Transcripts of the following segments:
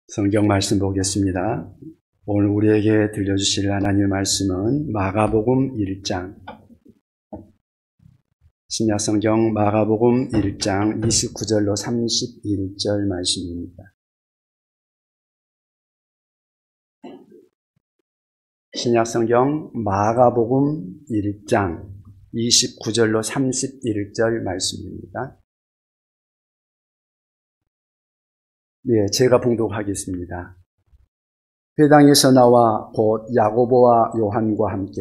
성경 말씀 보겠습니다. 오늘 우리에게 들려주실 하나님의 말씀은 마가복음 1장, 신약성경 마가복음 1장 29절로 31절 말씀입니다. 신약성경 마가복음 1장 29절로 31절 말씀입니다. 예, 제가 봉독하겠습니다. 회당에서 나와 곧 야고보와 요한과 함께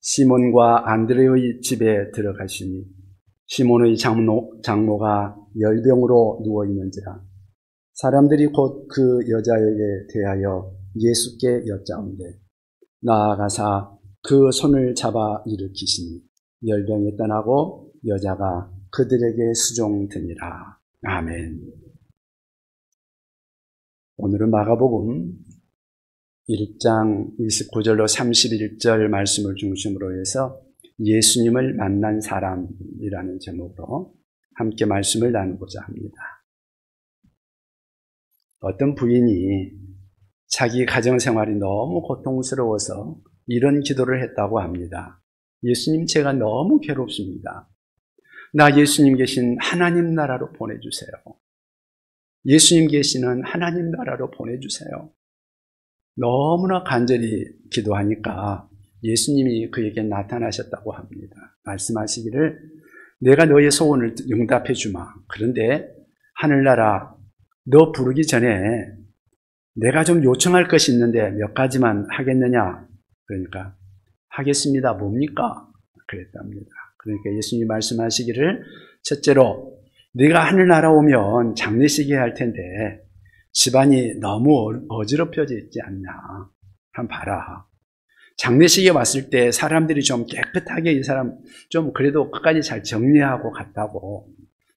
시몬과 안드레의 집에 들어가시니 시몬의 장모가 열병으로 누워있는지라 사람들이 곧 그 여자에게 대하여 예수께 여짜온대 나아가사 그 손을 잡아 일으키시니 열병이 떠나고 여자가 그들에게 수종되니라. 아멘. 오늘은 마가복음 1장 29절로 31절 말씀을 중심으로 해서 예수님을 만난 사람이라는 제목으로 함께 말씀을 나누고자 합니다. 어떤 부인이 자기 가정생활이 너무 고통스러워서 이런 기도를 했다고 합니다. 예수님, 제가 너무 괴롭습니다. 나 예수님 계신 하나님 나라로 보내주세요. 예수님 계시는 하나님 나라로 보내주세요. 너무나 간절히 기도하니까 예수님이 그에게 나타나셨다고 합니다. 말씀하시기를 내가 너의 소원을 응답해 주마. 그런데 하늘나라 너 부르기 전에 내가 좀 요청할 것이 있는데 몇 가지만 하겠느냐? 그러니까 하겠습니다. 뭡니까? 그랬답니다. 그러니까 예수님이 말씀하시기를 첫째로 네가 하늘나라 오면 장례식 해야 할 텐데 집안이 너무 어지럽혀져 있지 않냐. 한번 봐라. 장례식에 왔을 때 사람들이 좀 깨끗하게 이 사람 좀 그래도 끝까지 잘 정리하고 갔다고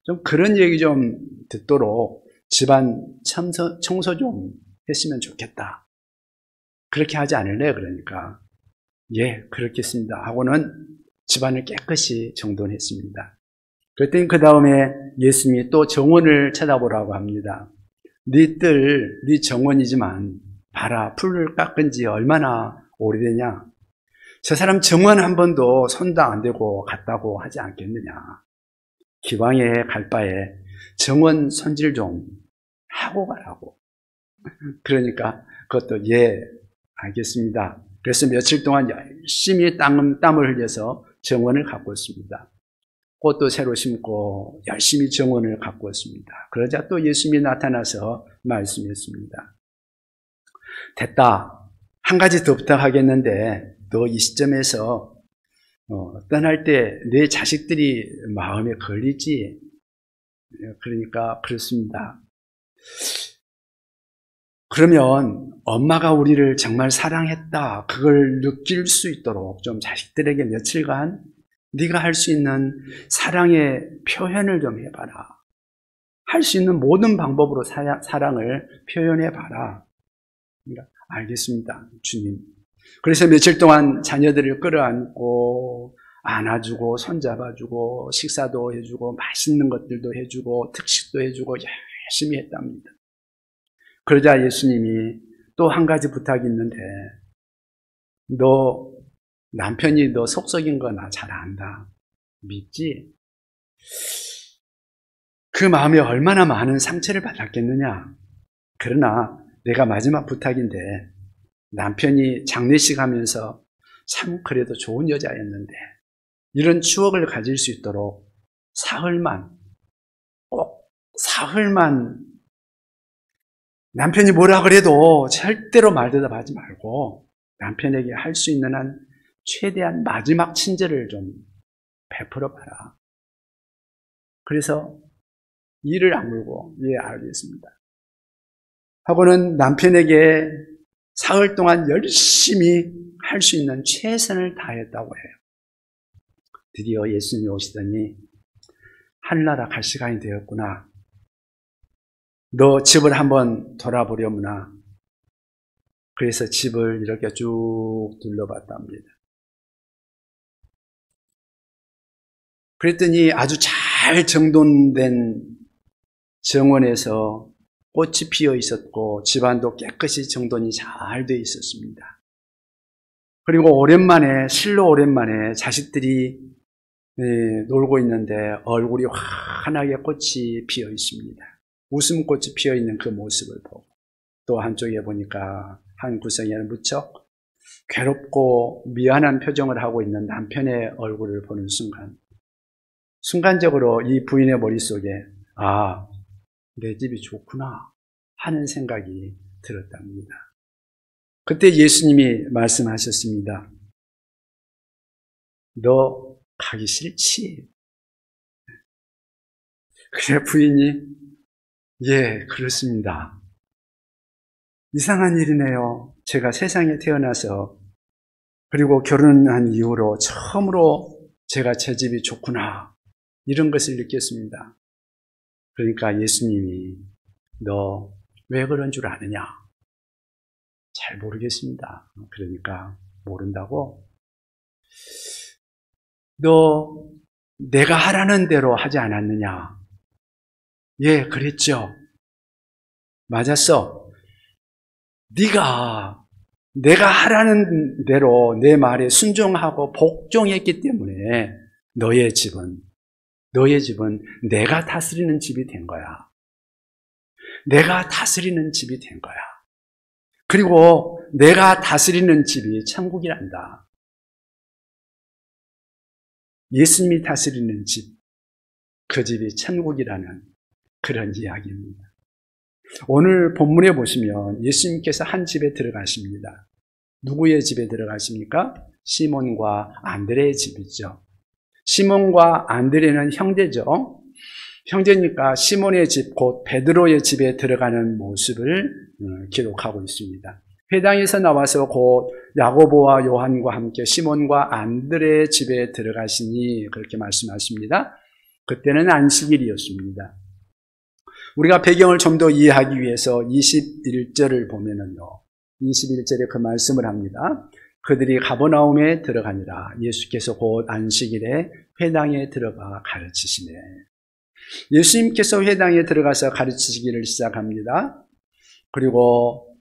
좀 그런 얘기 좀 듣도록 집안 청소 좀 했으면 좋겠다. 그렇게 하지 않을래? 그러니까 예, 그렇겠습니다 하고는 집안을 깨끗이 정돈했습니다. 그랬더니 그 다음에 예수님이 또 정원을 쳐다보라고 합니다. 네 정원이지만 봐라, 풀을 깎은 지 얼마나 오래되냐. 저 사람 정원 한 번도 손도 안 대고 갔다고 하지 않겠느냐. 기왕에 갈 바에 정원 손질 좀 하고 가라고. 그러니까 그것도 예, 알겠습니다. 그래서 며칠 동안 열심히 땀을 흘려서 정원을 가꾸었습니다. 꽃도 새로 심고 열심히 정원을 가꾸었습니다. 그러자 또 예수님이 나타나서 말씀했습니다. 됐다. 한 가지 더 부탁하겠는데 너 이 시점에서 떠날 때 내 자식들이 마음에 걸리지? 그러니까 그렇습니다. 그러면 엄마가 우리를 정말 사랑했다. 그걸 느낄 수 있도록 좀 자식들에게 며칠간 네가 할 수 있는 사랑의 표현을 좀 해봐라. 할 수 있는 모든 방법으로 사랑을 표현해봐라. 그러니까 알겠습니다, 주님. 그래서 며칠 동안 자녀들을 끌어안고 안아주고 손잡아주고 식사도 해주고 맛있는 것들도 해주고 특식도 해주고 열심히 했답니다. 그러자 예수님이 또 한 가지 부탁이 있는데 너 남편이 너 속썩인 거 나 잘 안다. 믿지? 그 마음에 얼마나 많은 상처를 받았겠느냐. 그러나 내가 마지막 부탁인데 남편이 장례식 하면서 참 그래도 좋은 여자였는데 이런 추억을 가질 수 있도록 꼭 사흘만 남편이 뭐라 그래도 절대로 말대답하지 말고 남편에게 할 수 있는 한 최대한 마지막 친절을 좀 베풀어 봐라. 그래서 이를 악물고 예, 알겠습니다 하고는 남편에게 사흘 동안 열심히 할 수 있는 최선을 다했다고 해요. 드디어 예수님이 오시더니 하늘나라 갈 시간이 되었구나. 너 집을 한번 돌아보려무나. 그래서 집을 이렇게 쭉 둘러봤답니다. 그랬더니 아주 잘 정돈된 정원에서 꽃이 피어 있었고 집안도 깨끗이 정돈이 잘 돼 있었습니다. 그리고 실로 오랜만에 자식들이 놀고 있는데 얼굴이 환하게 꽃이 피어 있습니다. 웃음꽃이 피어 있는 그 모습을 보고 또 한쪽에 보니까 한 구석에는 무척 괴롭고 미안한 표정을 하고 있는 남편의 얼굴을 보는 순간적으로 이 부인의 머릿속에 내 집이 좋구나 하는 생각이 들었답니다. 그때 예수님이 말씀하셨습니다. 너 가기 싫지? 그래 부인이 예 그렇습니다. 이상한 일이네요. 제가 세상에 태어나서 그리고 결혼한 이후로 처음으로 제가 제 집이 좋구나 이런 것을 느꼈습니다. 그러니까 예수님이 너 왜 그런 줄 아느냐? 잘 모르겠습니다. 그러니까 모른다고? 너 내가 하라는 대로 하지 않았느냐? 예, 그랬죠. 맞았어. 내가 하라는 대로 내 말에 순종하고 복종했기 때문에 너의 집은 내가 다스리는 집이 된 거야. 내가 다스리는 집이 된 거야. 그리고 내가 다스리는 집이 천국이란다. 예수님이 다스리는 집, 그 집이 천국이라는 그런 이야기입니다. 오늘 본문에 보시면 예수님께서 한 집에 들어가십니다. 누구의 집에 들어가십니까? 시몬과 안드레의 집이죠. 시몬과 안드레는 형제죠. 형제니까 시몬의 집, 곧 베드로의 집에 들어가는 모습을 기록하고 있습니다. 회당에서 나와서 곧 야고보와 요한과 함께 시몬과 안드레의 집에 들어가시니 그렇게 말씀하십니다. 그때는 안식일이었습니다. 우리가 배경을 좀 더 이해하기 위해서 21절을 보면은요. 21절에 그 말씀을 합니다. 그들이 가버나움에 들어가니라. 예수께서 곧 안식일에 회당에 들어가 가르치시네. 예수님께서 회당에 들어가서 가르치시기를 시작합니다. 그리고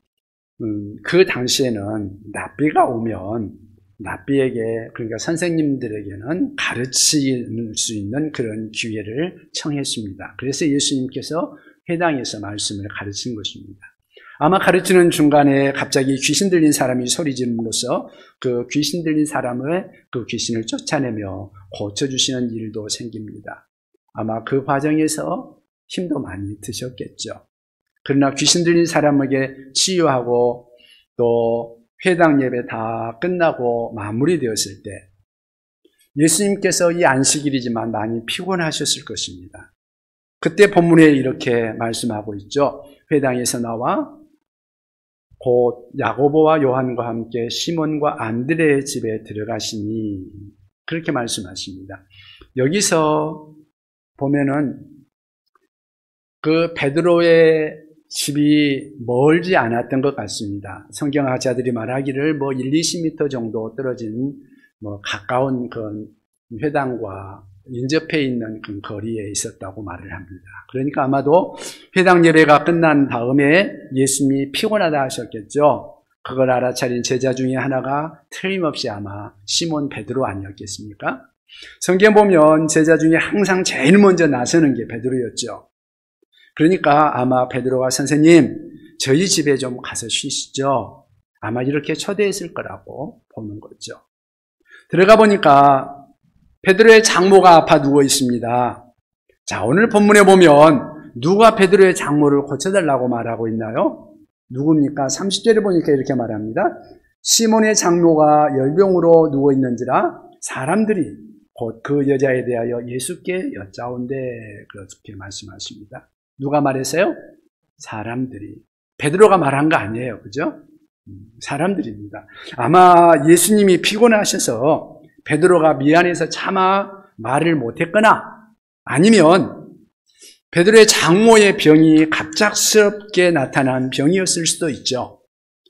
그 당시에는 랍비가 오면 랍비에게 그러니까 선생님들에게는 가르칠 수 있는 그런 기회를 청했습니다. 그래서 예수님께서 회당에서 말씀을 가르친 것입니다. 아마 가르치는 중간에 갑자기 귀신 들린 사람이 소리 지름으로써 그 귀신 들린 사람의 그 귀신을 쫓아내며 고쳐주시는 일도 생깁니다. 아마 그 과정에서 힘도 많이 드셨겠죠. 그러나 귀신 들린 사람에게 치유하고 또 회당 예배 다 끝나고 마무리되었을 때 예수님께서 이 안식일이지만 많이 피곤하셨을 것입니다. 그때 본문에 이렇게 말씀하고 있죠. 회당에서 나와 곧 야고보와 요한과 함께 시몬과 안드레의 집에 들어가시니 그렇게 말씀하십니다. 여기서 보면은 그 베드로의 집이 멀지 않았던 것 같습니다. 성경학자들이 말하기를 1, 20m 정도 떨어진 가까운 그 회당과 인접해 있는 그 거리에 있었다고 말을 합니다. 그러니까 아마도 회당 예배가 끝난 다음에 예수님이 피곤하다 하셨겠죠. 그걸 알아차린 제자 중에 하나가 틀림없이 아마 시몬 베드로 아니었겠습니까? 성경 보면 제자 중에 항상 제일 먼저 나서는 게 베드로였죠. 그러니까 아마 베드로가 선생님 저희 집에 좀 가서 쉬시죠. 아마 이렇게 초대했을 거라고 보는 거죠. 들어가 보니까 베드로의 장모가 아파 누워 있습니다. 자, 오늘 본문에 보면 누가 베드로의 장모를 고쳐달라고 말하고 있나요? 누굽니까? 30절에 보니까 이렇게 말합니다. 시몬의 장모가 열병으로 누워 있는지라 사람들이 곧 그 여자에 대하여 예수께 여짜온대 그렇게 말씀하십니다. 누가 말했어요? 사람들이. 베드로가 말한 거 아니에요. 그죠? 사람들입니다. 아마 예수님이 피곤하셔서 베드로가 미안해서 차마 말을 못했거나 아니면 베드로의 장모의 병이 갑작스럽게 나타난 병이었을 수도 있죠.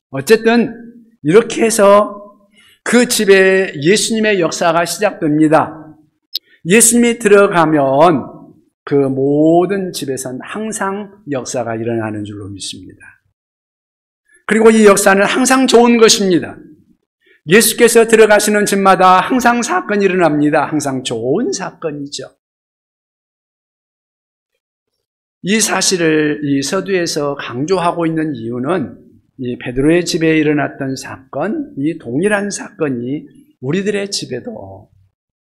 어쨌든 이렇게 해서 그 집에 예수님의 역사가 시작됩니다. 예수님이 들어가면 그 모든 집에선 항상 역사가 일어나는 줄로 믿습니다. 그리고 이 역사는 항상 좋은 것입니다. 예수께서 들어가시는 집마다 항상 사건이 일어납니다. 항상 좋은 사건이죠. 이 사실을 이 서두에서 강조하고 있는 이유는 이 베드로의 집에 일어났던 사건, 이 동일한 사건이 우리들의 집에도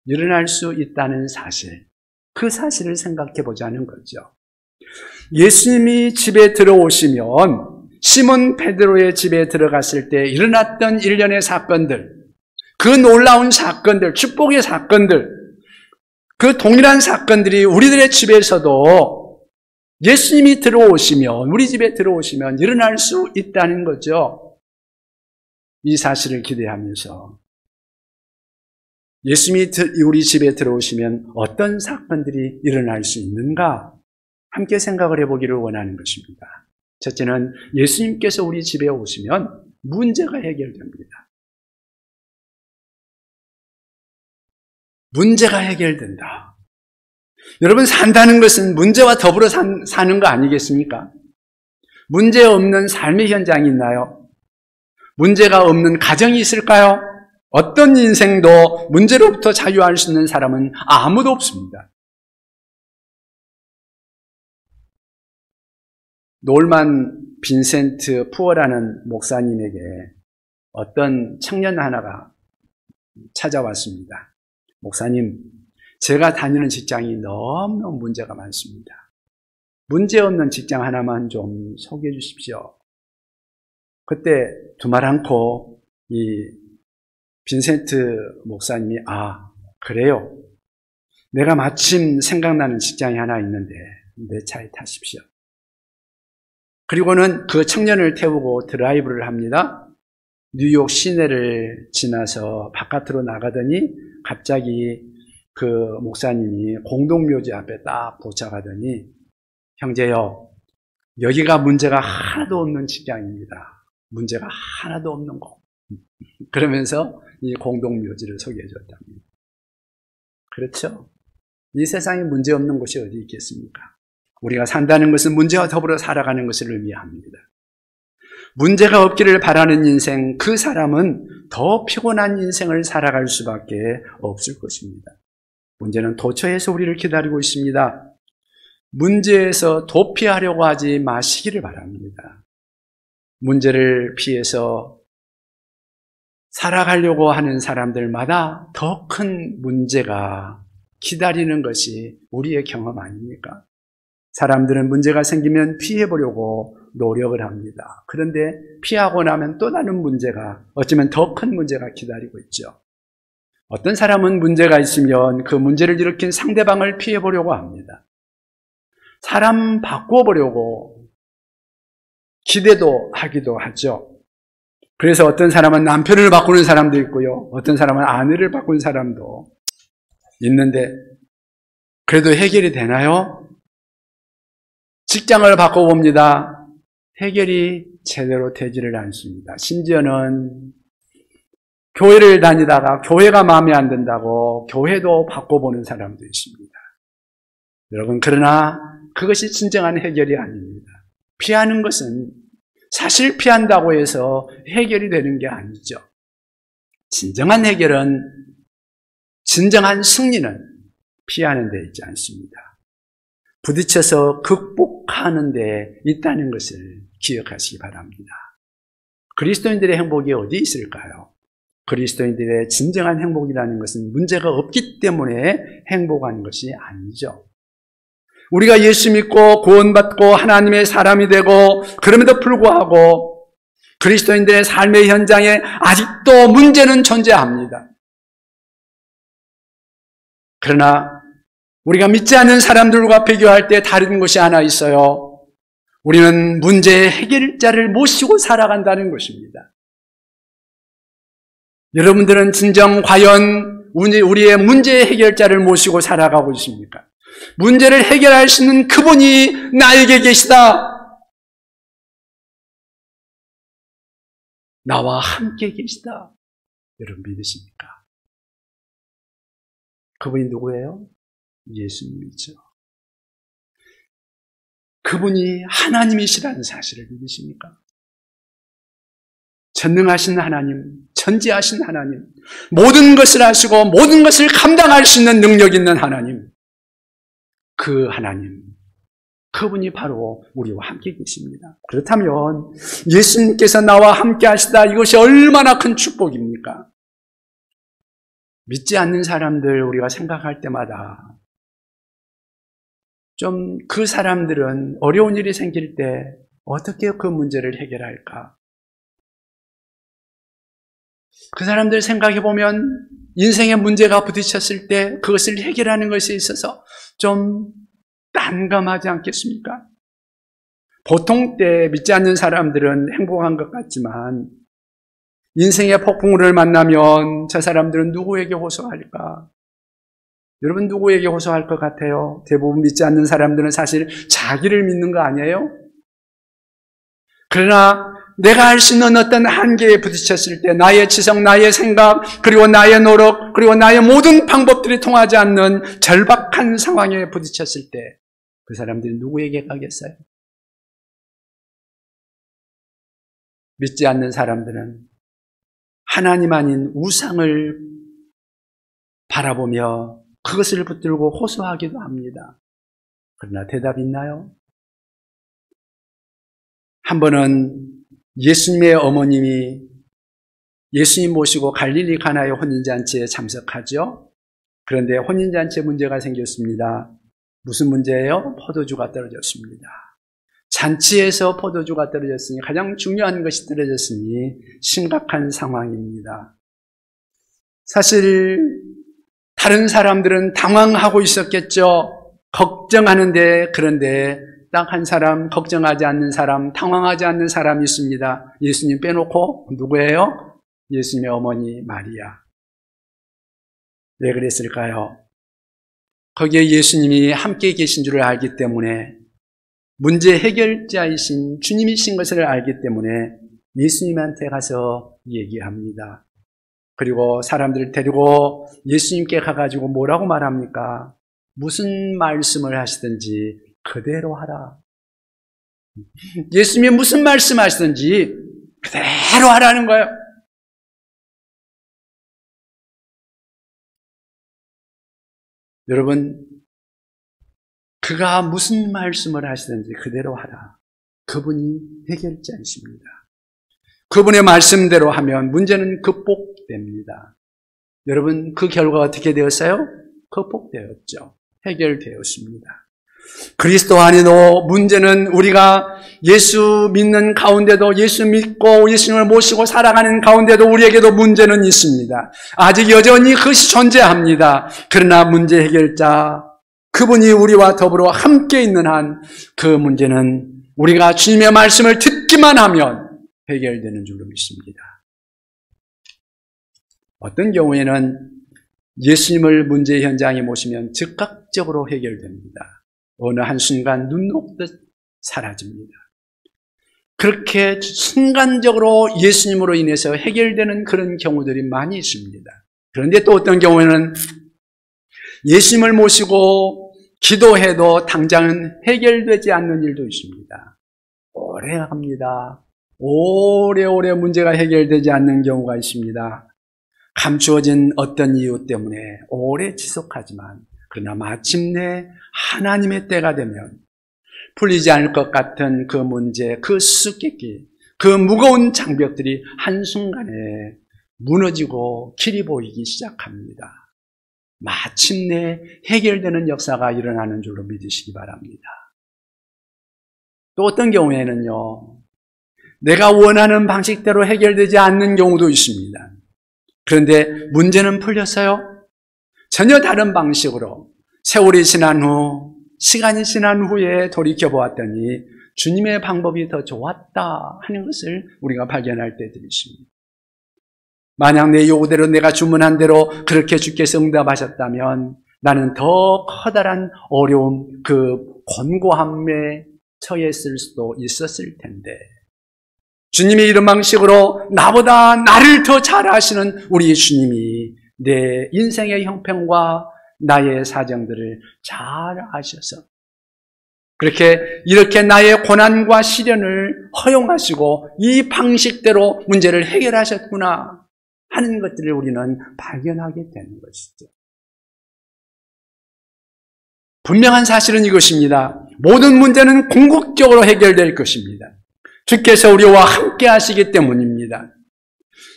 일어날 수 있다는 사실, 그 사실을 생각해 보자는 거죠. 예수님이 집에 들어오시면 시몬 베드로의 집에 들어갔을 때 일어났던 일련의 사건들, 그 놀라운 사건들, 축복의 사건들, 그 동일한 사건들이 우리들의 집에서도 예수님이 들어오시면, 우리 집에 들어오시면 일어날 수 있다는 거죠. 이 사실을 기대하면서 예수님이 우리 집에 들어오시면 어떤 사건들이 일어날 수 있는가 함께 생각을 해보기를 원하는 것입니다. 첫째는 예수님께서 우리 집에 오시면 문제가 해결됩니다. 문제가 해결된다. 여러분, 산다는 것은 문제와 더불어 사는 거 아니겠습니까? 문제 없는 삶의 현장이 있나요? 문제가 없는 가정이 있을까요? 어떤 인생도 문제로부터 자유할 수 있는 사람은 아무도 없습니다. 놀만 빈센트 푸어라는 목사님에게 어떤 청년 하나가 찾아왔습니다. 목사님, 제가 다니는 직장이 너무 문제가 많습니다. 문제 없는 직장 하나만 좀 소개해 주십시오. 그때 두말 않고 이 빈센트 목사님이 그래요. 내가 마침 생각나는 직장이 하나 있는데 내 차에 타십시오. 그리고는 그 청년을 태우고 드라이브를 합니다. 뉴욕 시내를 지나서 바깥으로 나가더니 갑자기 그 목사님이 공동묘지 앞에 딱 도착하더니 형제요, 여기가 문제가 하나도 없는 직장입니다. 문제가 하나도 없는 곳. 그러면서 이 공동묘지를 소개해 줬답니다. 그렇죠? 이 세상에 문제 없는 곳이 어디 있겠습니까? 우리가 산다는 것은 문제와 더불어 살아가는 것을 의미합니다. 문제가 없기를 바라는 인생, 그 사람은 더 피곤한 인생을 살아갈 수밖에 없을 것입니다. 문제는 도처에서 우리를 기다리고 있습니다. 문제에서 도피하려고 하지 마시기를 바랍니다. 문제를 피해서 살아가려고 하는 사람들마다 더 큰 문제가 기다리는 것이 우리의 경험 아닙니까? 사람들은 문제가 생기면 피해보려고 노력을 합니다. 그런데 피하고 나면 또 다른 문제가, 어쩌면 더 큰 문제가 기다리고 있죠. 어떤 사람은 문제가 있으면 그 문제를 일으킨 상대방을 피해보려고 합니다. 사람 바꿔보려고 기대도 하기도 하죠. 그래서 어떤 사람은 남편을 바꾸는 사람도 있고요. 어떤 사람은 아내를 바꾸는 사람도 있는데 그래도 해결이 되나요? 직장을 바꿔봅니다. 해결이 제대로 되지를 않습니다. 심지어는 교회를 다니다가 교회가 마음에 안 든다고 교회도 바꿔보는 사람도 있습니다. 여러분, 그러나 그것이 진정한 해결이 아닙니다. 피하는 것은 사실 피한다고 해서 해결이 되는 게 아니죠. 진정한 해결은, 진정한 승리는 피하는 데 있지 않습니다. 부딪혀서 극복하는 데 있다는 것을 기억하시기 바랍니다. 그리스도인들의 행복이 어디 있을까요? 그리스도인들의 진정한 행복이라는 것은 문제가 없기 때문에 행복한 것이 아니죠. 우리가 예수 믿고 구원받고 하나님의 사람이 되고 그럼에도 불구하고 그리스도인들의 삶의 현장에 아직도 문제는 존재합니다. 그러나 우리가 믿지 않는 사람들과 비교할 때 다른 것이 하나 있어요. 우리는 문제의 해결자를 모시고 살아간다는 것입니다. 여러분들은 진정 과연 우리의 문제의 해결자를 모시고 살아가고 있습니까? 문제를 해결할 수 있는 그분이 나에게 계시다. 나와 함께 계시다. 여러분 믿으십니까? 그분이 누구예요? 예수님이죠. 그분이 하나님이시라는 사실을 믿으십니까? 전능하신 하나님, 전지하신 하나님, 모든 것을 아시고 모든 것을 감당할 수 있는 능력 있는 하나님, 그 하나님, 그분이 바로 우리와 함께 계십니다. 그렇다면 예수님께서 나와 함께 하시다, 이것이 얼마나 큰 축복입니까? 믿지 않는 사람들 우리가 생각할 때마다 좀 그 사람들은 어려운 일이 생길 때 어떻게 그 문제를 해결할까? 그 사람들 생각해 보면 인생의 문제가 부딪혔을 때 그것을 해결하는 것에 있어서 좀 난감하지 않겠습니까? 보통 때 믿지 않는 사람들은 행복한 것 같지만 인생의 폭풍우를 만나면 저 사람들은 누구에게 호소할까? 여러분 누구에게 호소할 것 같아요? 대부분 믿지 않는 사람들은 사실 자기를 믿는 거 아니에요? 그러나 내가 할 수 있는 어떤 한계에 부딪혔을 때 나의 지성, 나의 생각, 그리고 나의 노력, 그리고 나의 모든 방법들이 통하지 않는 절박한 상황에 부딪혔을 때 그 사람들이 누구에게 가겠어요? 믿지 않는 사람들은 하나님 아닌 우상을 바라보며 그것을 붙들고 호소하기도 합니다. 그러나 대답이 있나요? 한 번은 예수님의 어머님이 예수님 모시고 갈릴리 가나의 혼인잔치에 참석하죠. 그런데 혼인잔치에 문제가 생겼습니다. 무슨 문제예요? 포도주가 떨어졌습니다. 잔치에서 포도주가 떨어졌으니 가장 중요한 것이 떨어졌으니 심각한 상황입니다. 사실 다른 사람들은 당황하고 있었겠죠. 걱정하는데, 그런데 딱 한 사람, 걱정하지 않는 사람, 당황하지 않는 사람이 있습니다. 예수님 빼놓고 누구예요? 예수님의 어머니 마리아. 왜 그랬을까요? 거기에 예수님이 함께 계신 줄을 알기 때문에, 문제 해결자이신 주님이신 것을 알기 때문에 예수님한테 가서 얘기합니다. 그리고 사람들을 데리고 예수님께 가가지고 뭐라고 말합니까? 무슨 말씀을 하시든지 그대로 하라. 예수님이 무슨 말씀 하시든지 그대로 하라는 거예요. 여러분, 그가 무슨 말씀을 하시든지 그대로 하라. 그분이 해결자이십니다. 그분의 말씀대로 하면 문제는 극복됩니다. 여러분, 그 결과가 어떻게 되었어요? 극복되었죠. 해결되었습니다. 그리스도 안에도 문제는 우리가 예수 믿는 가운데도, 예수 믿고 예수님을 모시고 살아가는 가운데도 우리에게도 문제는 있습니다. 아직 여전히 그것이 존재합니다. 그러나 문제 해결자, 그분이 우리와 더불어 함께 있는 한 그 문제는 우리가 주님의 말씀을 듣기만 하면 해결되는 줄로 믿습니다. 어떤 경우에는 예수님을 문제 현장에 모시면 즉각적으로 해결됩니다. 어느 한순간 눈 녹듯 사라집니다. 그렇게 순간적으로 예수님으로 인해서 해결되는 그런 경우들이 많이 있습니다. 그런데 또 어떤 경우에는 예수님을 모시고 기도해도 당장은 해결되지 않는 일도 있습니다. 오래 합니다. 오래오래 문제가 해결되지 않는 경우가 있습니다. 감추어진 어떤 이유 때문에 오래 지속하지만 그러나 마침내 하나님의 때가 되면 풀리지 않을 것 같은 그 문제, 그 수수께끼, 그 무거운 장벽들이 한순간에 무너지고 길이 보이기 시작합니다. 마침내 해결되는 역사가 일어나는 줄로 믿으시기 바랍니다. 또 어떤 경우에는요, 내가 원하는 방식대로 해결되지 않는 경우도 있습니다. 그런데 문제는 풀렸어요? 전혀 다른 방식으로 세월이 지난 후, 시간이 지난 후에 돌이켜보았더니 주님의 방법이 더 좋았다 하는 것을 우리가 발견할 때들이 있습니다. 만약 내 요구대로 내가 주문한 대로 그렇게 주께서 응답하셨다면 나는 더 커다란 어려움, 그 곤고함에 처했을 수도 있었을 텐데, 주님이 이런 방식으로 나보다 나를 더 잘 아시는 우리 주님이 내 인생의 형편과 나의 사정들을 잘 아셔서 이렇게 나의 고난과 시련을 허용하시고 이 방식대로 문제를 해결하셨구나 하는 것들을 우리는 발견하게 되는 것이죠. 분명한 사실은 이것입니다. 모든 문제는 궁극적으로 해결될 것입니다. 주께서 우리와 함께 하시기 때문입니다.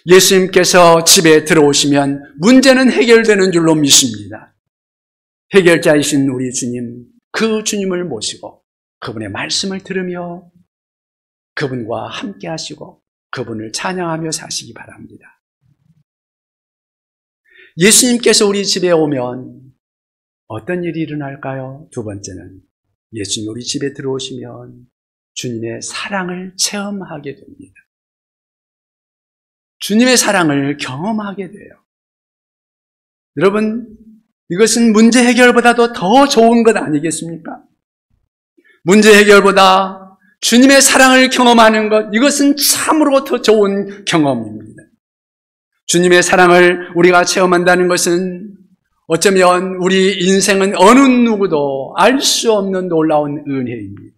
예수님께서 집에 들어오시면 문제는 해결되는 줄로 믿습니다. 해결자이신 우리 주님, 그 주님을 모시고 그분의 말씀을 들으며 그분과 함께 하시고 그분을 찬양하며 사시기 바랍니다. 예수님께서 우리 집에 오면 어떤 일이 일어날까요? 두 번째는 예수님 우리 집에 들어오시면 주님의 사랑을 체험하게 됩니다. 주님의 사랑을 경험하게 돼요. 여러분, 이것은 문제 해결보다도 더 좋은 것 아니겠습니까? 문제 해결보다 주님의 사랑을 경험하는 것, 이것은 참으로 더 좋은 경험입니다. 주님의 사랑을 우리가 체험한다는 것은 어쩌면 우리 인생은 어느 누구도 알 수 없는 놀라운 은혜입니다.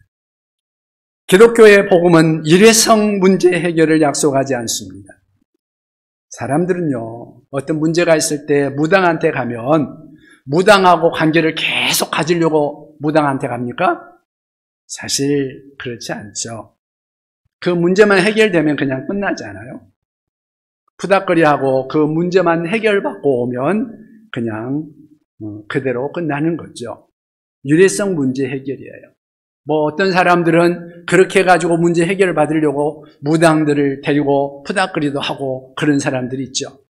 기독교의 복음은 일회성 문제 해결을 약속하지 않습니다. 사람들은요, 어떤 문제가 있을 때 무당한테 가면 무당하고 관계를 계속 가지려고 무당한테 갑니까? 사실 그렇지 않죠. 그 문제만 해결되면 그냥 끝나지 않아요. 푸닥거리하고 그 문제만 해결받고 오면 그냥 그대로 끝나는 거죠. 유례성 문제 해결이에요. 어떤 사람들은 그렇게 해가지고 문제 해결을 받으려고 무당들을 데리고 푸닥거리도 하고 그런 사람들이 있죠.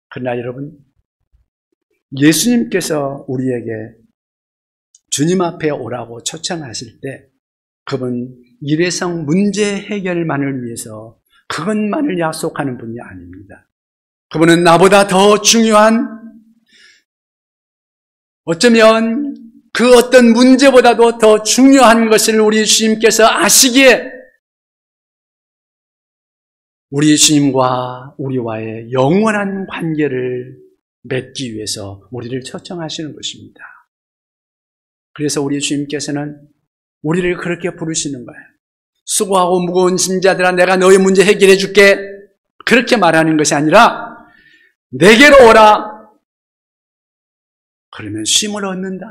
그러나 여러분, 예수님께서 우리에게 주님 앞에 오라고 초청하실 때 그분 일회성 문제 해결만을 위해서 그것만을 약속하는 분이 아닙니다. 그분은 나보다 더 중요한, 어쩌면 그 어떤 문제보다도 더 중요한 것을 우리 주님께서 아시기에 우리 주님과 우리와의 영원한 관계를 맺기 위해서 우리를 초청하시는 것입니다. 그래서 우리 주님께서는 우리를 그렇게 부르시는 거예요. 수고하고 무거운 짐자들아, 내가 너의 문제 해결해 줄게. 그렇게 말하는 것이 아니라 내게로 오라. 그러면 쉼을 얻는다.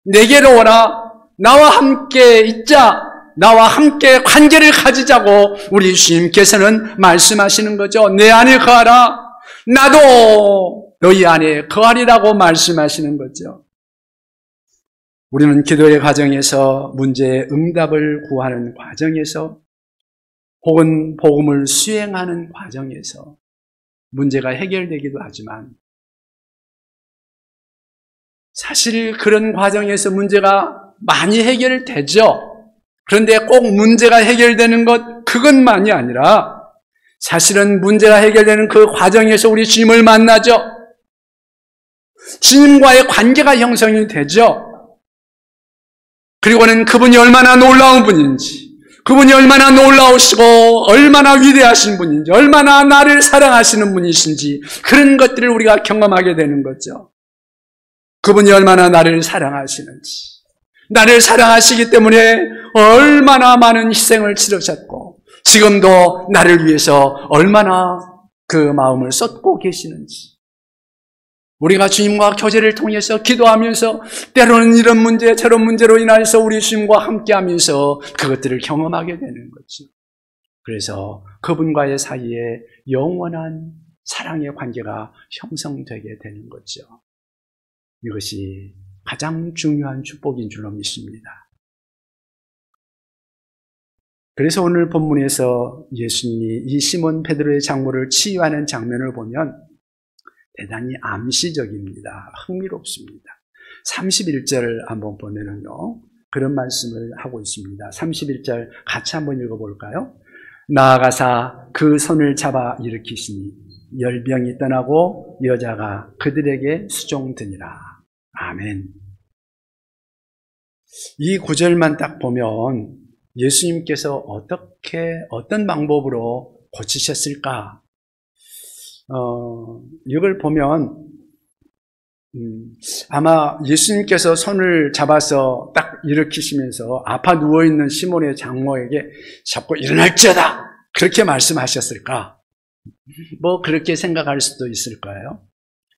내게로 오라. 나와 함께 있자. 나와 함께 관계를 가지자고 우리 주님께서는 말씀하시는 거죠. 내 안에 거하라. 나도 너희 안에 거하리라고 말씀하시는 거죠. 우리는 기도의 과정에서 문제의 응답을 구하는 과정에서 혹은 복음을 수행하는 과정에서 문제가 해결되기도 하지만 사실 그런 과정에서 문제가 많이 해결되죠. 그런데 꼭 문제가 해결되는 것, 그것만이 아니라 사실은 문제가 해결되는 그 과정에서 우리 주님을 만나죠. 주님과의 관계가 형성이 되죠. 그리고는 그분이 얼마나 놀라운 분인지, 그분이 얼마나 놀라우시고 얼마나 위대하신 분인지, 얼마나 나를 사랑하시는 분이신지 그런 것들을 우리가 경험하게 되는 거죠. 그분이 얼마나 나를 사랑하시는지, 나를 사랑하시기 때문에 얼마나 많은 희생을 치르셨고 지금도 나를 위해서 얼마나 그 마음을 쏟고 계시는지, 우리가 주님과 교제를 통해서 기도하면서 때로는 이런 문제 저런 문제로 인해서 우리 주님과 함께하면서 그것들을 경험하게 되는 거죠. 그래서 그분과의 사이에 영원한 사랑의 관계가 형성되게 되는 거죠. 이것이 가장 중요한 축복인 줄로 믿습니다. 그래서 오늘 본문에서 예수님이 이 시몬 베드로의 장모를 치유하는 장면을 보면 대단히 암시적입니다. 흥미롭습니다. 31절을 한번 보면은요, 그런 말씀을 하고 있습니다. 31절 같이 한번 읽어볼까요? 나아가사 그 손을 잡아 일으키시니 열병이 떠나고 여자가 그들에게 수종드니라. 아멘. 이 구절만 딱 보면 예수님께서 어떤 방법으로 고치셨을까? 이걸 보면 아마 예수님께서 손을 잡아서 딱 일으키시면서 아파 누워있는 시몬의 장모에게 자꾸 일어날지어다! 그렇게 말씀하셨을까? 뭐 그렇게 생각할 수도 있을 거예요.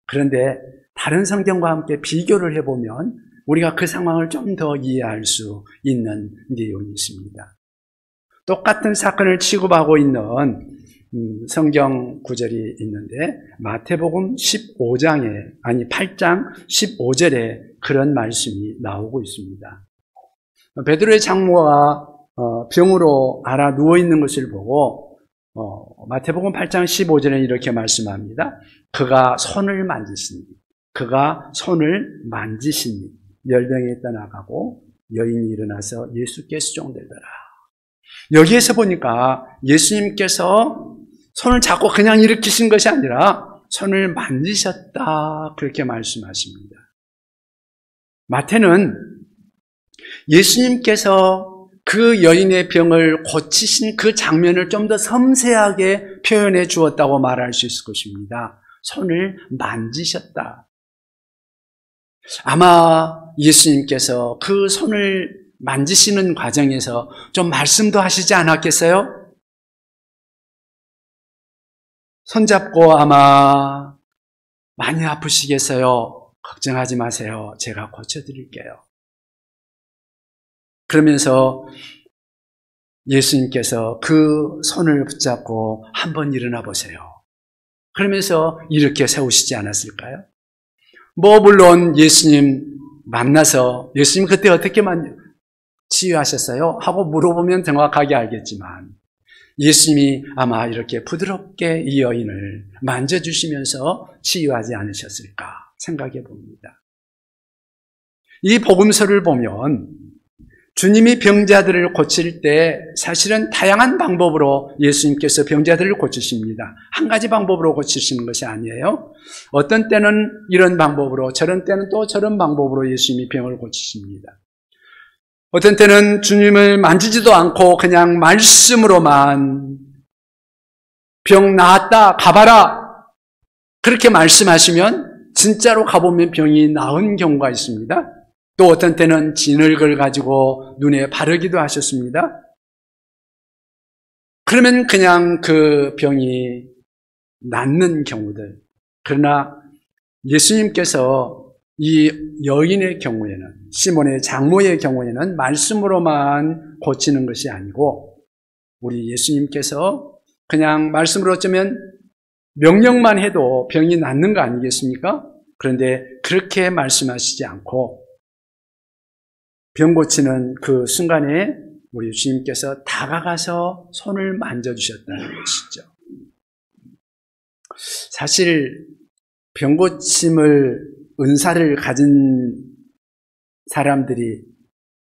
그런데 다른 성경과 함께 비교를 해보면 우리가 그 상황을 좀 더 이해할 수 있는 내용이 있습니다. 똑같은 사건을 취급하고 있는 성경 구절이 있는데 마태복음 8장 15절에 그런 말씀이 나오고 있습니다. 베드로의 장모가 병으로 앓아 누워있는 것을 보고 마태복음 8장 15절에 이렇게 말씀합니다. 그가 손을 만지시니 열병이 떠나가고 여인이 일어나서 예수께 수종되더라. 여기에서 보니까 예수님께서 손을 잡고 그냥 일으키신 것이 아니라 손을 만지셨다 그렇게 말씀하십니다. 마태는 예수님께서 그 여인의 병을 고치신 그 장면을 좀 더 섬세하게 표현해 주었다고 말할 수 있을 것입니다. 손을 만지셨다. 아마 예수님께서 그 손을 만지시는 과정에서 좀 말씀도 하시지 않았겠어요? 손잡고 아마 많이 아프시겠어요? 걱정하지 마세요. 제가 고쳐드릴게요. 그러면서 예수님께서 그 손을 붙잡고 한번 일어나 보세요. 그러면서 이렇게 세우시지 않았을까요? 물론 예수님 만나서 예수님 그때 어떻게 치유하셨어요? 하고 물어보면 정확하게 알겠지만 예수님이 아마 이렇게 부드럽게 이 여인을 만져주시면서 치유하지 않으셨을까 생각해 봅니다. 이 복음서를 보면 주님이 병자들을 고칠 때 사실은 다양한 방법으로 예수님께서 병자들을 고치십니다. 한 가지 방법으로 고치시는 것이 아니에요. 어떤 때는 이런 방법으로, 저런 때는 또 저런 방법으로 예수님이 병을 고치십니다. 어떤 때는 주님을 만지지도 않고 그냥 말씀으로만 병 나았다, 가봐라 그렇게 말씀하시면 진짜로 가보면 병이 나은 경우가 있습니다. 또 어떤 때는 진흙을 가지고 눈에 바르기도 하셨습니다. 그러면 그냥 그 병이 낫는 경우들. 그러나 예수님께서 이 여인의 경우에는, 시몬의 장모의 경우에는 말씀으로만 고치는 것이 아니고 우리 예수님께서 그냥 말씀으로 어쩌면 명령만 해도 병이 낫는 거 아니겠습니까? 그런데 그렇게 말씀하시지 않고 병 고치는 그 순간에 우리 주님께서 다가가서 손을 만져주셨다는 것이죠. 사실 병 고침을 은사를 가진 사람들이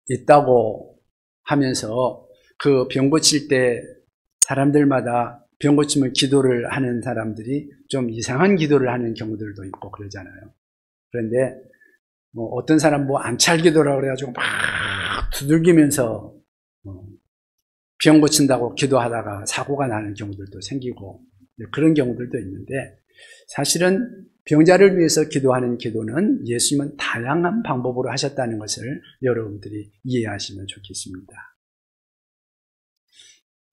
있다고 하면서 그 병 고칠 때 사람들마다 병 고침을 기도를 하는 사람들이 좀 이상한 기도를 하는 경우들도 있고 그러잖아요. 그런데 어떤 사람 안찰 기도라고 그래가지고 막 두들기면서 병 고친다고 기도하다가 사고가 나는 경우들도 생기고 그런 경우들도 있는데 사실은 병자를 위해서 기도하는 기도는 예수님은 다양한 방법으로 하셨다는 것을 여러분들이 이해하시면 좋겠습니다.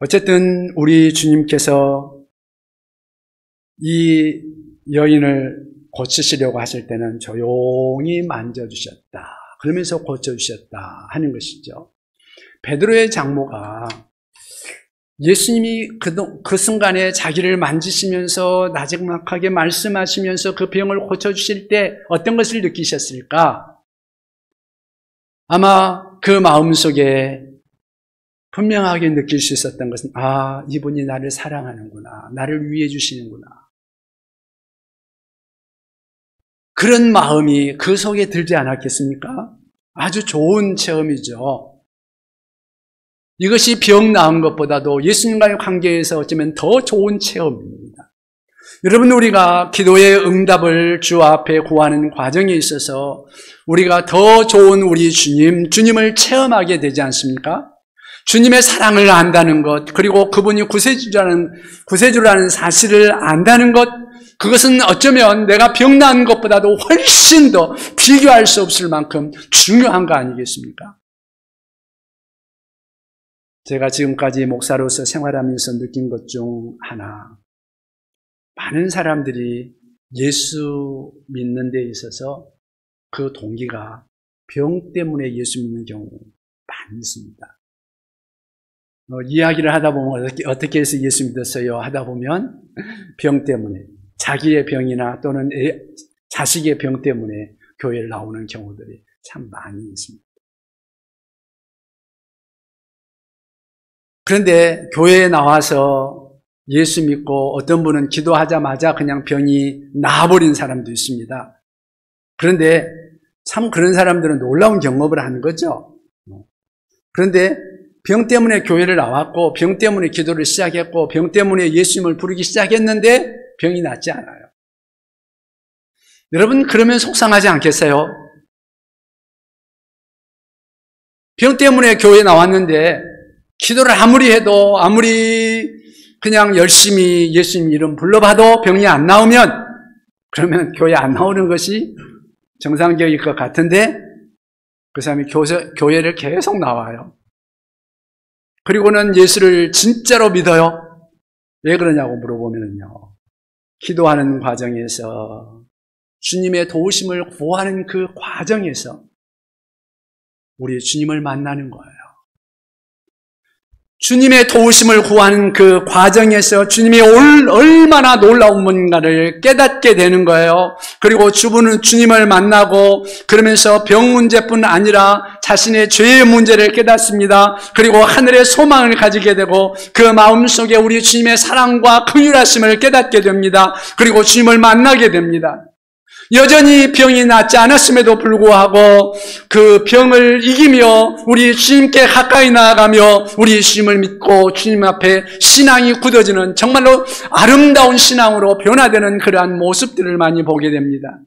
어쨌든 우리 주님께서 이 여인을 고치시려고 하실 때는 조용히 만져주셨다. 그러면서 고쳐주셨다 하는 것이죠. 베드로의 장모가 예수님이 그 순간에 자기를 만지시면서 나직막하게 말씀하시면서 그 병을 고쳐주실 때 어떤 것을 느끼셨을까? 아마 그 마음속에 분명하게 느낄 수 있었던 것은 이분이 나를 사랑하는구나. 나를 위해 주시는구나. 그런 마음이 그 속에 들지 않았겠습니까? 아주 좋은 체험이죠. 이것이 병 나은 것보다도 예수님과의 관계에서 어쩌면 더 좋은 체험입니다. 여러분, 우리가 기도의 응답을 주 앞에 구하는 과정에 있어서 우리가 더 좋은 우리 주님을 체험하게 되지 않습니까? 주님의 사랑을 안다는 것, 그리고 그분이 구세주라는 사실을 안다는 것, 그것은 어쩌면 내가 병 나은 것보다도 훨씬 더 비교할 수 없을 만큼 중요한 거 아니겠습니까? 제가 지금까지 목사로서 생활하면서 느낀 것 중 하나, 많은 사람들이 예수 믿는 데 있어서 그 동기가 병 때문에 예수 믿는 경우 많이 있습니다. 이야기를 하다 보면 어떻게 해서 예수 믿었어요? 하다 보면 병 때문에, 자기의 병이나 또는 자식의 병 때문에 교회를 나오는 경우들이 참 많이 있습니다. 그런데 교회에 나와서 예수 믿고 어떤 분은 기도하자마자 그냥 병이 나아버린 사람도 있습니다. 그런데 참 그런 사람들은 놀라운 경험을 하는 거죠. 그런데 병 때문에 교회를 나왔고 병 때문에 기도를 시작했고 병 때문에 예수님을 부르기 시작했는데 병이 낫지 않아요. 여러분, 그러면 속상하지 않겠어요? 병 때문에 교회에 나왔는데 기도를 아무리 해도, 아무리 그냥 열심히 예수님 이름 불러봐도 병이 안 나오면, 그러면 교회 안 나오는 것이 정상적일 것 같은데 그 사람이 교회를 계속 나와요. 그리고는 예수를 진짜로 믿어요. 왜 그러냐고 물어보면요, 기도하는 과정에서, 주님의 도우심을 구하는 그 과정에서 우리 주님을 만나는 거예요. 주님의 도우심을 구하는 그 과정에서 주님이 얼마나 놀라운 뭔가를 깨닫게 되는 거예요. 그리고 주님을 만나고 그러면서 병 문제뿐 아니라 자신의 죄의 문제를 깨닫습니다. 그리고 하늘의 소망을 가지게 되고 그 마음속에 우리 주님의 사랑과 긍휼하심을 깨닫게 됩니다. 그리고 주님을 만나게 됩니다. 여전히 병이 낫지 않았음에도 불구하고 그 병을 이기며 우리 주님께 가까이 나아가며 우리 주님을 믿고 주님 앞에 신앙이 굳어지는 정말로 아름다운 신앙으로 변화되는 그러한 모습들을 많이 보게 됩니다.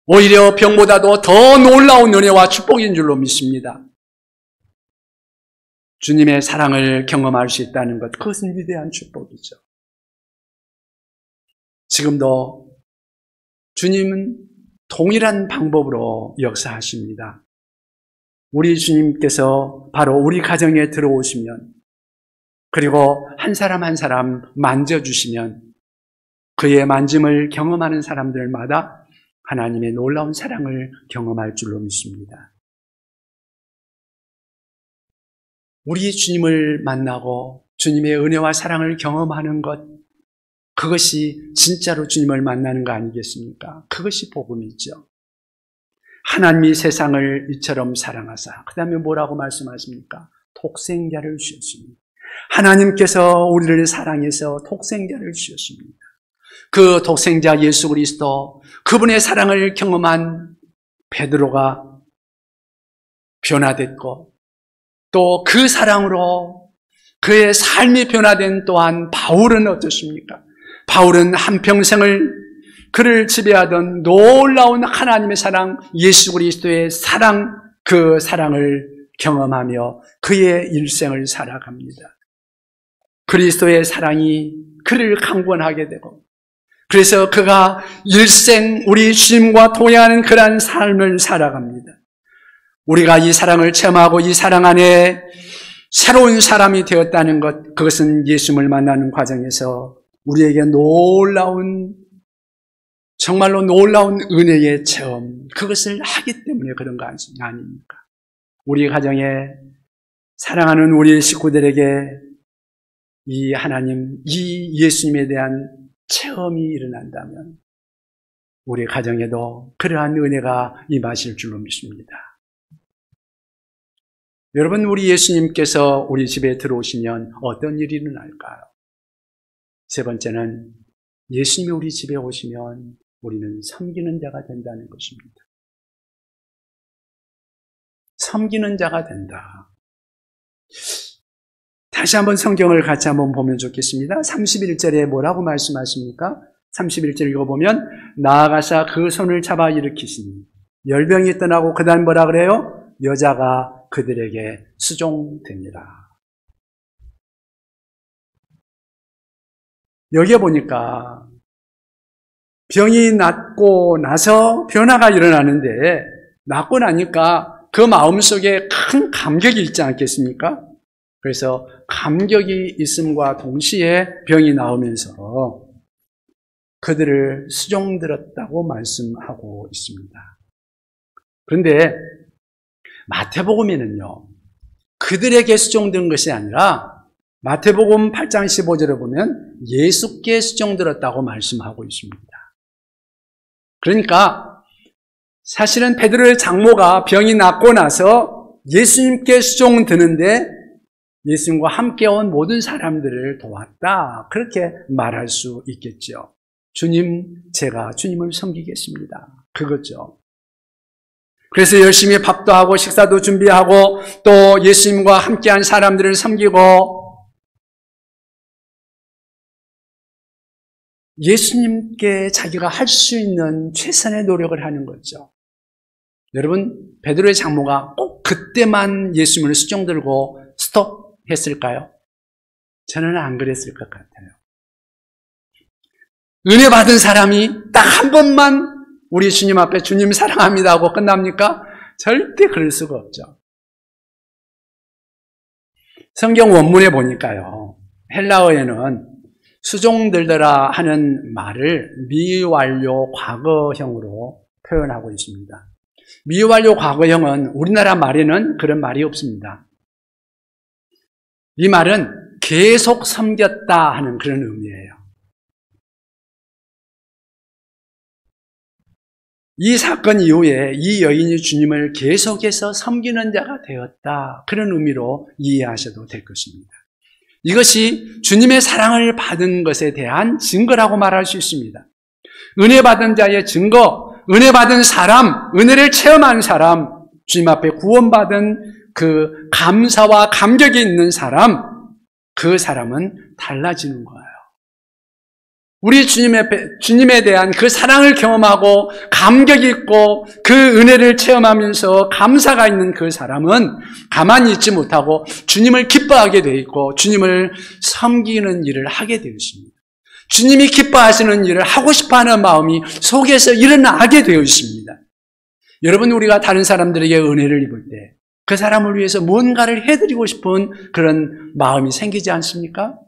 오히려 병보다도 더 놀라운 은혜와 축복인 줄로 믿습니다. 주님의 사랑을 경험할 수 있다는 것, 그것은 위대한 축복이죠. 지금도 주님은 동일한 방법으로 역사하십니다. 우리 주님께서 바로 우리 가정에 들어오시면, 그리고 한 사람 한 사람 만져주시면 그의 만짐을 경험하는 사람들마다 하나님의 놀라운 사랑을 경험할 줄로 믿습니다. 우리 주님을 만나고 주님의 은혜와 사랑을 경험하는 것, 그것이 진짜로 주님을 만나는 거 아니겠습니까? 그것이 복음이죠. 하나님이 세상을 이처럼 사랑하사, 그 다음에 뭐라고 말씀하십니까? 독생자를 주셨습니다. 하나님께서 우리를 사랑해서 독생자를 주셨습니다. 그 독생자 예수 그리스도, 그분의 사랑을 경험한 베드로가 변화됐고, 또 그 사랑으로 그의 삶이 변화된 또한 바울은 어떻습니까? 바울은 한평생을 그를 지배하던 놀라운 하나님의 사랑, 예수 그리스도의 사랑, 그 사랑을 경험하며 그의 일생을 살아갑니다. 그리스도의 사랑이 그를 강권하게 되고, 그래서 그가 일생 우리 주님과 동행하는 그러한 삶을 살아갑니다. 우리가 이 사랑을 체험하고 이 사랑 안에 새로운 사람이 되었다는 것, 그것은 예수님을 만나는 과정에서 우리에게 정말로 놀라운 은혜의 체험, 그것을 하기 때문에 그런 거 아닙니까? 우리 가정에 사랑하는 우리 식구들에게 이 하나님, 이 예수님에 대한 체험이 일어난다면 우리 가정에도 그러한 은혜가 임하실 줄로 믿습니다. 여러분, 우리 예수님께서 우리 집에 들어오시면 어떤 일이 일어날까요? 세 번째는, 예수님이 우리 집에 오시면 우리는 섬기는 자가 된다는 것입니다. 섬기는 자가 된다. 다시 한번 성경을 같이 한번 보면 좋겠습니다. 31절에 뭐라고 말씀하십니까? 31절 읽어보면, 나아가사 그 손을 잡아 일으키시니 열병이 떠나고 그 다음 뭐라 그래요? 여자가 그들에게 수종되니라. 여기에 보니까 병이 낫고 나서 변화가 일어나는데 낫고 나니까 그 마음속에 큰 감격이 있지 않겠습니까? 그래서 감격이 있음과 동시에 병이 나오면서 그들을 수종들었다고 말씀하고 있습니다. 그런데 마태복음에는요, 그들에게 수종든 것이 아니라 마태복음 8장 15절에 보면 예수께 수종들었다고 말씀하고 있습니다. 그러니까 사실은 베드로의 장모가 병이 낫고 나서 예수님께 수종드는데 예수님과 함께 온 모든 사람들을 도왔다. 그렇게 말할 수 있겠죠. 주님, 제가 주님을 섬기겠습니다. 그거죠. 그래서 열심히 밥도 하고 식사도 준비하고 또 예수님과 함께한 사람들을 섬기고 예수님께 자기가 할 수 있는 최선의 노력을 하는 거죠. 여러분, 베드로의 장모가 꼭 그때만 예수님을 수종들고 스톱했을까요? 저는 안 그랬을 것 같아요. 은혜 받은 사람이 딱 한 번만 우리 주님 앞에 주님 사랑합니다 하고 끝납니까? 절대 그럴 수가 없죠. 성경 원문에 보니까요, 헬라어에는 수종들더라 하는 말을 미완료 과거형으로 표현하고 있습니다. 미완료 과거형은 우리나라 말에는 그런 말이 없습니다. 이 말은 계속 섬겼다 하는 그런 의미예요. 이 사건 이후에 이 여인이 주님을 계속해서 섬기는 자가 되었다. 그런 의미로 이해하셔도 될 것입니다. 이것이 주님의 사랑을 받은 것에 대한 증거라고 말할 수 있습니다. 은혜 받은 자의 증거, 은혜 받은 사람, 은혜를 체험한 사람, 주님 앞에 구원받은 그 감사와 감격이 있는 사람, 그 사람은 달라지는 거예요. 우리 주님에 대한 그 사랑을 경험하고 감격이 있고 그 은혜를 체험하면서 감사가 있는 그 사람은 가만히 있지 못하고 주님을 기뻐하게 되어 있고 주님을 섬기는 일을 하게 되어 있습니다. 주님이 기뻐하시는 일을 하고 싶어하는 마음이 속에서 일어나게 되어 있습니다. 여러분, 우리가 다른 사람들에게 은혜를 입을 때 그 사람을 위해서 뭔가를 해드리고 싶은 그런 마음이 생기지 않습니까?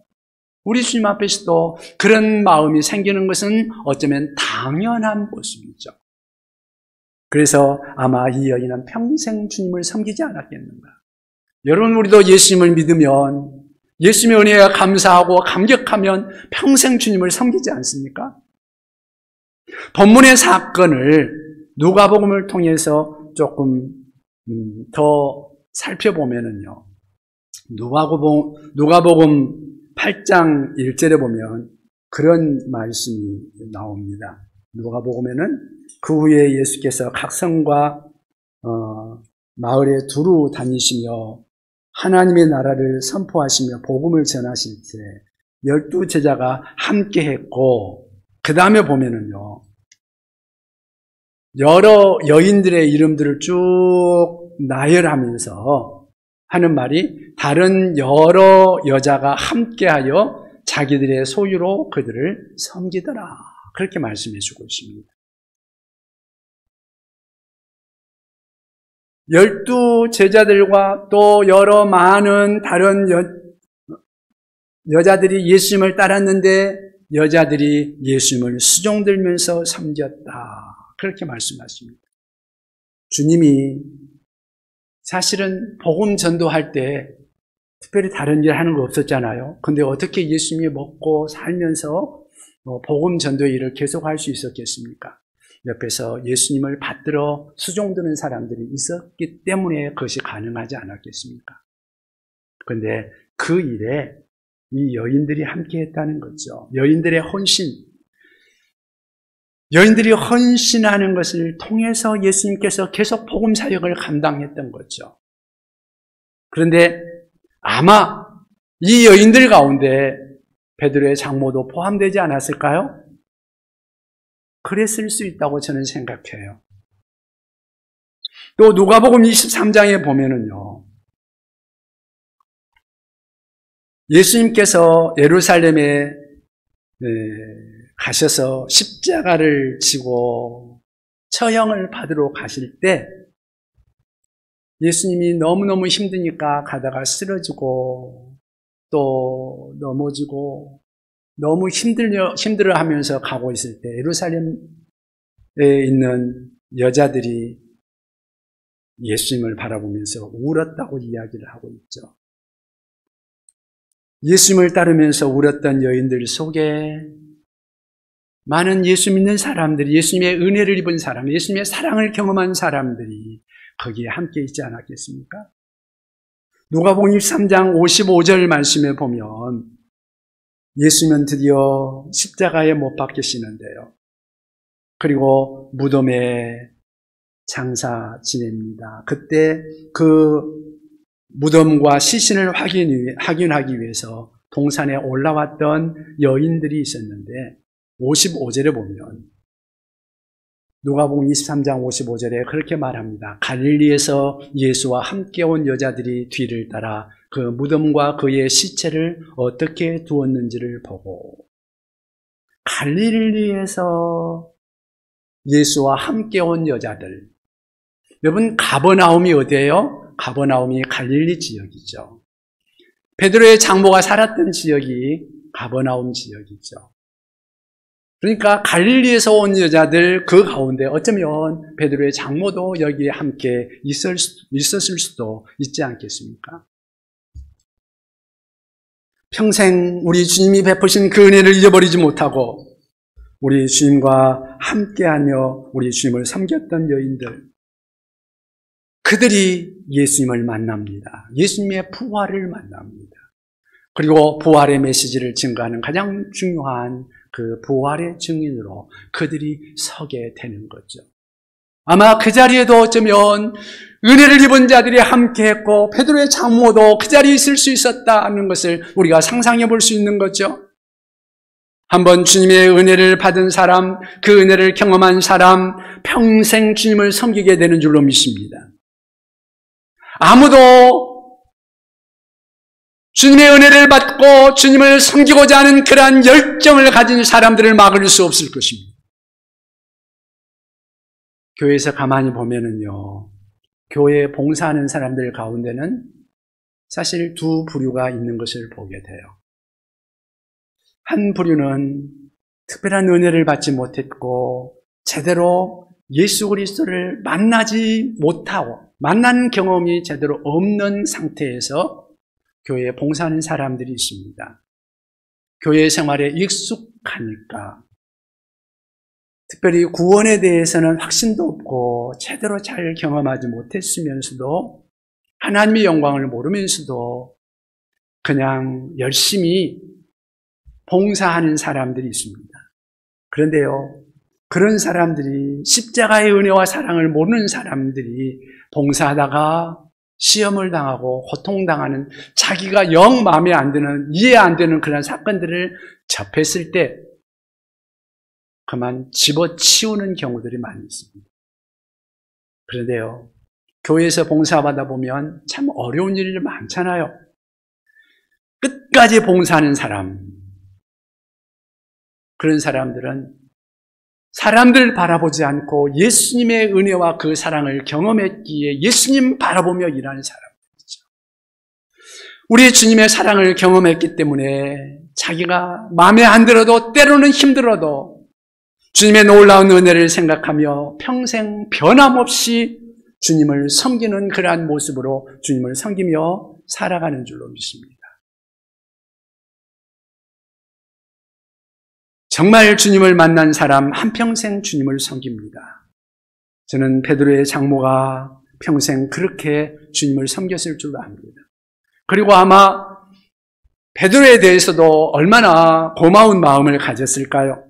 우리 주님 앞에서도 그런 마음이 생기는 것은 어쩌면 당연한 모습이죠. 그래서 아마 이 여인은 평생 주님을 섬기지 않았겠는가. 여러분, 우리도 예수님을 믿으면, 예수님의 은혜에 감사하고 감격하면 평생 주님을 섬기지 않습니까? 본문의 사건을 누가복음을 통해서 조금 더 살펴보면은요, 누가복음 8장 1절에 보면 그런 말씀이 나옵니다. 누가복음에는 그 후에 예수께서 각 성과 마을에 두루 다니시며 하나님의 나라를 선포하시며 복음을 전하실 때 12 제자가 함께 했고, 그 다음에 보면은요, 여러 여인들의 이름들을 쭉 나열하면서 하는 말이 다른 여러 여자가 함께하여 자기들의 소유로 그들을 섬기더라. 그렇게 말씀해 주고 있습니다. 12 제자들과 또 여러 많은 다른 여자들이 예수님을 따랐는데 여자들이 예수님을 수종들면서 섬겼다. 그렇게 말씀하십니다. 주님이 사실은 복음 전도할 때 특별히 다른 일 하는 거 없었잖아요. 근데 어떻게 예수님이 먹고 살면서 복음 전도의 일을 계속할 수 있었겠습니까? 옆에서 예수님을 받들어 수종드는 사람들이 있었기 때문에 그것이 가능하지 않았겠습니까? 그런데 그 일에 이 여인들이 함께 했다는 거죠. 여인들의 헌신. 여인들이 헌신하는 것을 통해서 예수님께서 계속 복음 사역을 감당했던 거죠. 그런데 아마 이 여인들 가운데 베드로의 장모도 포함되지 않았을까요? 그랬을 수 있다고 저는 생각해요. 또 누가복음 23장에 보면은요, 예수님께서 예루살렘에 가셔서 십자가를 지고 처형을 받으러 가실 때 예수님이 너무너무 힘드니까 가다가 쓰러지고 또 넘어지고 너무 힘들어 하면서 가고 있을 때 예루살렘에 있는 여자들이 예수님을 바라보면서 울었다고 이야기를 하고 있죠. 예수님을 따르면서 울었던 여인들 속에 많은 예수 믿는 사람들이, 예수님의 은혜를 입은 사람, 예수님의 사랑을 경험한 사람들이 거기에 함께 있지 않았겠습니까? 누가복음 23장 55절 말씀에 보면 예수님은 드디어 십자가에 못 박히시는데요. 그리고 무덤에 장사 지냅니다. 그때 그 무덤과 시신을 확인하기 위해서 동산에 올라왔던 여인들이 있었는데 55절에 보면 누가복음 23장 55절에 그렇게 말합니다. 갈릴리에서 예수와 함께 온 여자들이 뒤를 따라 그 무덤과 그의 시체를 어떻게 두었는지를 보고, 갈릴리에서 예수와 함께 온 여자들. 여러분, 가버나움이 어디예요? 가버나움이 갈릴리 지역이죠. 베드로의 장모가 살았던 지역이 가버나움 지역이죠. 그러니까 갈릴리에서 온 여자들 그 가운데 어쩌면 베드로의 장모도 여기에 함께 있었을 수도 있지 않겠습니까? 평생 우리 주님이 베푸신 그 은혜를 잊어버리지 못하고 우리 주님과 함께하며 우리 주님을 섬겼던 여인들, 그들이 예수님을 만납니다. 예수님의 부활을 만납니다. 그리고 부활의 메시지를 증거하는 가장 중요한 그 부활의 증인으로 그들이 서게 되는 거죠. 아마 그 자리에도 어쩌면 은혜를 입은 자들이 함께했고 베드로의 장모도 그 자리에 있을 수 있었다는 것을 우리가 상상해 볼 수 있는 거죠. 한번 주님의 은혜를 받은 사람, 그 은혜를 경험한 사람, 평생 주님을 섬기게 되는 줄로 믿습니다. 아무도 주님의 은혜를 받고 주님을 섬기고자 하는 그러한 열정을 가진 사람들을 막을 수 없을 것입니다. 교회에서 가만히 보면은요, 교회에 봉사하는 사람들 가운데는 사실 두 부류가 있는 것을 보게 돼요. 한 부류는 특별한 은혜를 받지 못했고 제대로 예수 그리스도를 만나지 못하고 만난 경험이 제대로 없는 상태에서 교회에 봉사하는 사람들이 있습니다. 교회 생활에 익숙하니까 특별히 구원에 대해서는 확신도 없고 제대로 잘 경험하지 못했으면서도 하나님의 영광을 모르면서도 그냥 열심히 봉사하는 사람들이 있습니다. 그런데요, 그런 사람들이 십자가의 은혜와 사랑을 모르는 사람들이 봉사하다가 시험을 당하고 고통당하는, 자기가 영 마음에 안 드는, 이해 안 되는 그런 사건들을 접했을 때 그만 집어치우는 경우들이 많이 있습니다. 그런데요, 교회에서 봉사받아 보면 참 어려운 일이 많잖아요. 끝까지 봉사하는 사람, 그런 사람들은 사람들 바라보지 않고 예수님의 은혜와 그 사랑을 경험했기에 예수님 바라보며 일하는 사람들이죠. 우리 주님의 사랑을 경험했기 때문에 자기가 마음에 안 들어도 때로는 힘들어도 주님의 놀라운 은혜를 생각하며 평생 변함없이 주님을 섬기는 그러한 모습으로 주님을 섬기며 살아가는 줄로 믿습니다. 정말 주님을 만난 사람 한평생 주님을 섬깁니다. 저는 베드로의 장모가 평생 그렇게 주님을 섬겼을 줄 압니다. 그리고 아마 베드로에 대해서도 얼마나 고마운 마음을 가졌을까요?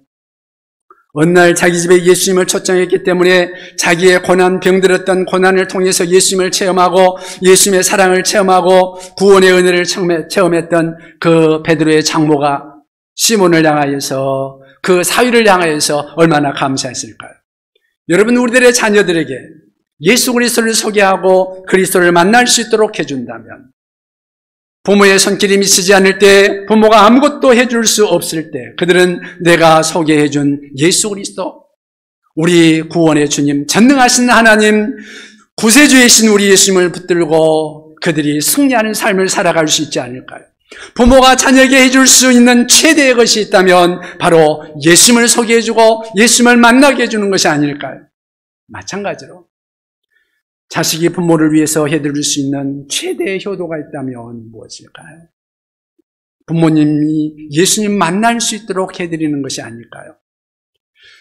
어느 날 자기 집에 예수님을 초청했기 때문에 자기의 고난, 병들었던 고난을 통해서 예수님을 체험하고 예수님의 사랑을 체험하고 구원의 은혜를 체험했던 그 베드로의 장모가 시몬을 향하여서, 그 사위를 향하여서 얼마나 감사했을까요? 여러분, 우리들의 자녀들에게 예수 그리스도를 소개하고 그리스도를 만날 수 있도록 해준다면 부모의 손길이 미치지 않을 때, 부모가 아무것도 해줄 수 없을 때, 그들은 내가 소개해준 예수 그리스도, 우리 구원의 주님, 전능하신 하나님, 구세주이신 우리 예수님을 붙들고 그들이 승리하는 삶을 살아갈 수 있지 않을까요? 부모가 자녀에게 해줄 수 있는 최대의 것이 있다면 바로 예수님을 소개해주고 예수님을 만나게 해주는 것이 아닐까요? 마찬가지로 자식이 부모를 위해서 해드릴 수 있는 최대의 효도가 있다면 무엇일까요? 부모님이 예수님 만날 수 있도록 해드리는 것이 아닐까요?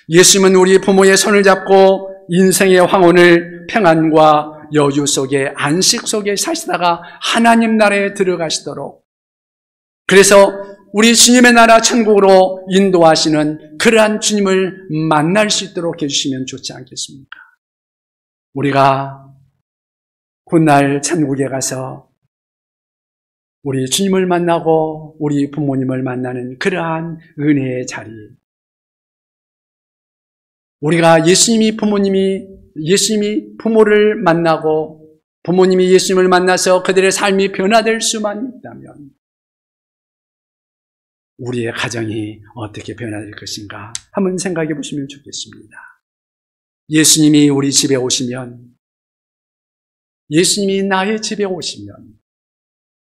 예수님은 우리 부모의 손을 잡고 인생의 황혼을 평안과 여유 속에 안식 속에 사시다가 하나님 나라에 들어가시도록, 그래서 우리 주님의 나라 천국으로 인도하시는 그러한 주님을 만날 수 있도록 해주시면 좋지 않겠습니까? 우리가 훗날 천국에 가서 우리 주님을 만나고 우리 부모님을 만나는 그러한 은혜의 자리, 우리가 예수님이 부모를 만나고 부모님이 예수님을 만나서 그들의 삶이 변화될 수만 있다면 우리의 가정이 어떻게 변화될 것인가 한번 생각해 보시면 좋겠습니다. 예수님이 우리 집에 오시면, 예수님이 나의 집에 오시면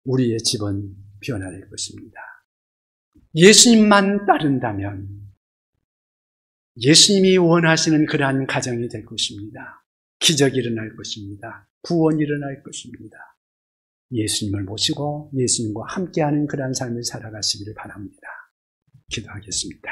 우리의 집은 변화될 것입니다. 예수님만 따른다면 예수님이 원하시는 그러한 가정이 될 것입니다. 기적이 일어날 것입니다. 구원이 일어날 것입니다. 예수님을 모시고 예수님과 함께하는 그러한 삶을 살아가시기를 바랍니다. 기도하겠습니다.